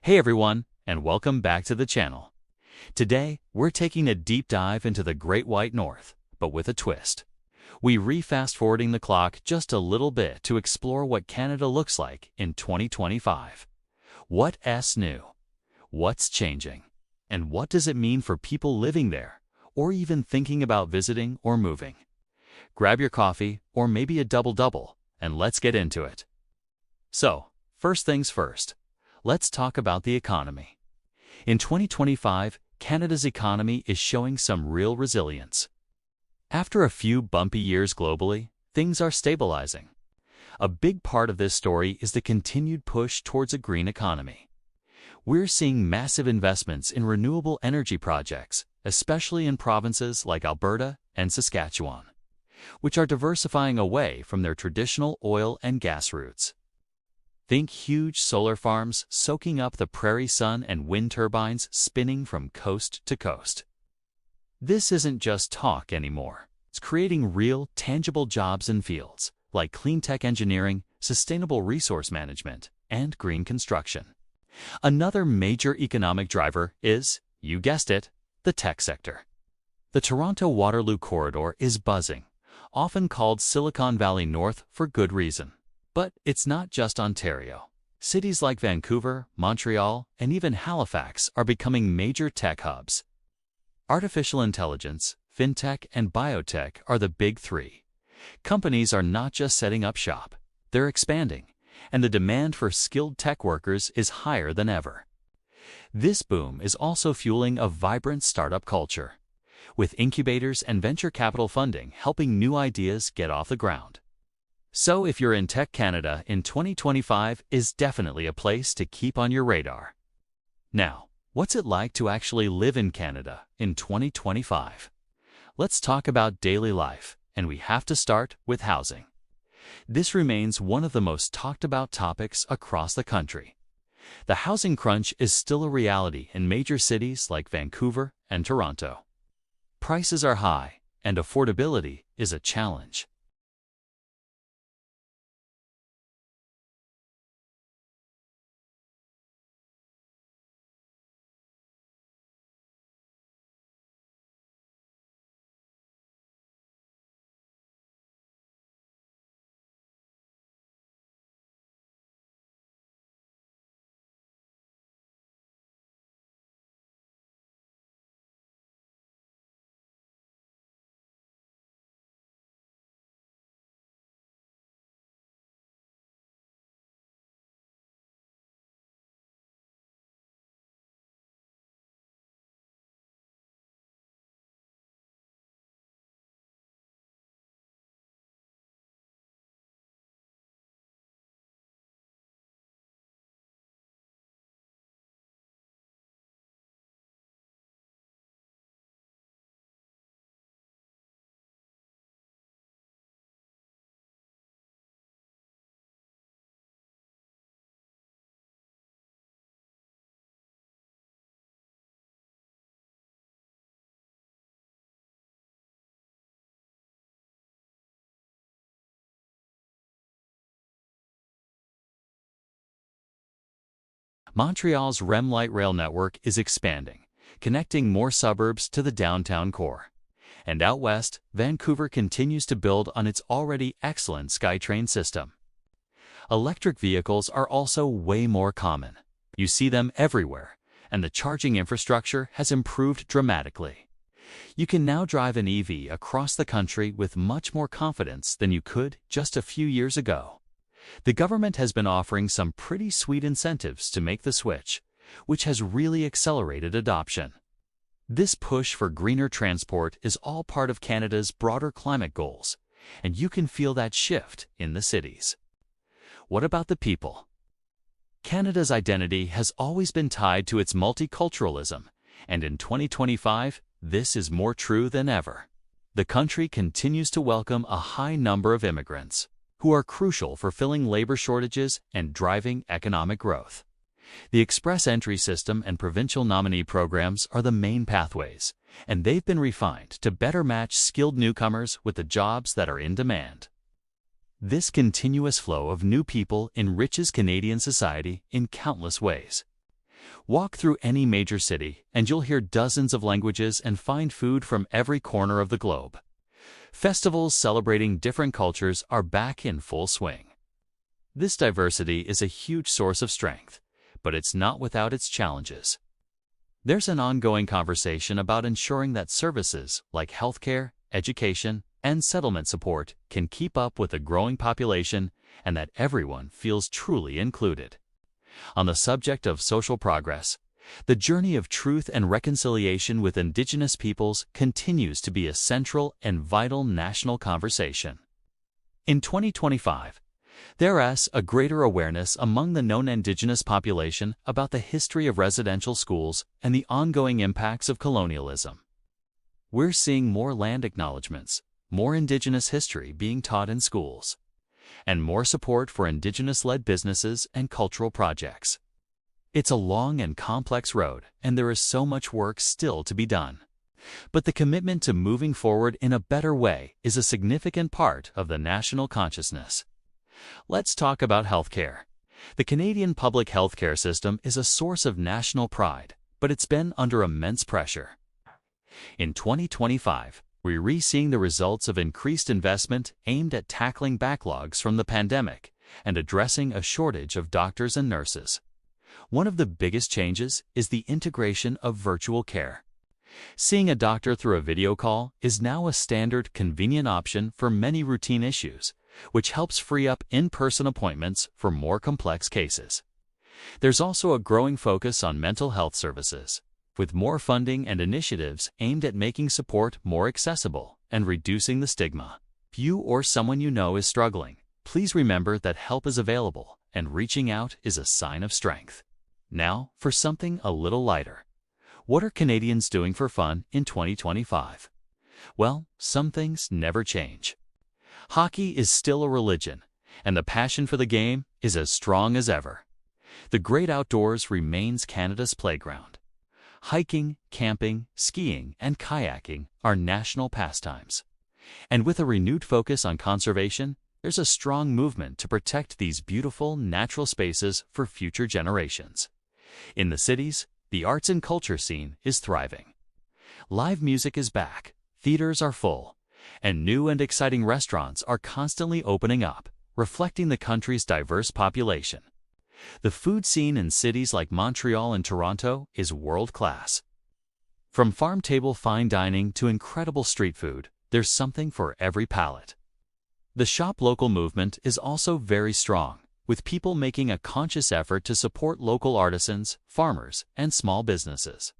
Hey everyone, and welcome back to the channel. Today, we're taking a deep dive into the Great White North, but with a twist. We re-fast-forwarding the clock just a little bit to explore what Canada looks like in 2025. What's new? What's changing? And what does it mean for people living there, or even thinking about visiting or moving? Grab your coffee, or maybe a double-double, and let's get into it. So, first things first. Let's talk about the economy. In 2025, Canada's economy is showing some real resilience. After a few bumpy years globally, things are stabilizing. A big part of this story is the continued push towards a green economy. We're seeing massive investments in renewable energy projects, especially in provinces like Alberta and Saskatchewan, which are diversifying away from their traditional oil and gas routes. Think huge solar farms soaking up the prairie sun and wind turbines spinning from coast to coast. This isn't just talk anymore. It's creating real, tangible jobs in fields like clean tech engineering, sustainable resource management, and green construction. Another major economic driver is, you guessed it, the tech sector. The Toronto-Waterloo corridor is buzzing, often called Silicon Valley North for good reason. But it's not just Ontario. Cities like Vancouver, Montreal, and even Halifax are becoming major tech hubs. Artificial intelligence, fintech, and biotech are the big three. Companies are not just setting up shop, they're expanding, and the demand for skilled tech workers is higher than ever. This boom is also fueling a vibrant startup culture, with incubators and venture capital funding helping new ideas get off the ground. So if you're in Tech Canada in 2025 is definitely a place to keep on your radar. Now, what's it like to actually live in Canada in 2025? Let's talk about daily life, and we have to start with housing. This remains one of the most talked about topics across the country. The housing crunch is still a reality in major cities like Vancouver and Toronto. Prices are high, and affordability is a challenge. Montreal's REM light rail network is expanding, connecting more suburbs to the downtown core. And out west, Vancouver continues to build on its already excellent SkyTrain system. Electric vehicles are also way more common. You see them everywhere, and the charging infrastructure has improved dramatically. You can now drive an EV across the country with much more confidence than you could just a few years ago. The government has been offering some pretty sweet incentives to make the switch, which has really accelerated adoption. This push for greener transport is all part of Canada's broader climate goals, and you can feel that shift in the cities. What about the people? Canada's identity has always been tied to its multiculturalism, and in 2025, this is more true than ever. The country continues to welcome a high number of immigrants, who are crucial for filling labor shortages and driving economic growth. The express entry system and provincial nominee programs are the main pathways, and they've been refined to better match skilled newcomers with the jobs that are in demand. This continuous flow of new people enriches Canadian society in countless ways. Walk through any major city and you'll hear dozens of languages and find food from every corner of the globe. Festivals celebrating different cultures are back in full swing. This diversity is a huge source of strength, but it's not without its challenges. There's an ongoing conversation about ensuring that services like healthcare, education, and settlement support can keep up with the growing population and that everyone feels truly included. On the subject of social progress, the journey of truth and reconciliation with Indigenous peoples continues to be a central and vital national conversation. In 2025, there is a greater awareness among the known Indigenous population about the history of residential schools and the ongoing impacts of colonialism. We're seeing more land acknowledgements, more Indigenous history being taught in schools, and more support for Indigenous-led businesses and cultural projects. It's a long and complex road, and there is so much work still to be done. But the commitment to moving forward in a better way is a significant part of the national consciousness. Let's talk about healthcare. The Canadian public healthcare system is a source of national pride, but it's been under immense pressure. In 2025, we're seeing the results of increased investment aimed at tackling backlogs from the pandemic and addressing a shortage of doctors and nurses. One of the biggest changes is the integration of virtual care. Seeing a doctor through a video call is now a standard, convenient option for many routine issues, which helps free up in-person appointments for more complex cases. There's also a growing focus on mental health services, with more funding and initiatives aimed at making support more accessible and reducing the stigma. If you or someone you know is struggling, please remember that help is available and reaching out is a sign of strength. Now, for something a little lighter. What are Canadians doing for fun in 2025? Well, some things never change. Hockey is still a religion, and the passion for the game is as strong as ever. The great outdoors remains Canada's playground. Hiking, camping, skiing, and kayaking are national pastimes. And with a renewed focus on conservation, there's a strong movement to protect these beautiful natural spaces for future generations. In the cities, the arts and culture scene is thriving. Live music is back, theaters are full, and new and exciting restaurants are constantly opening up, reflecting the country's diverse population. The food scene in cities like Montreal and Toronto is world-class. From farm-table fine dining to incredible street food, there's something for every palate. The shop local movement is also very strong, with people making a conscious effort to support local artisans, farmers, and small businesses.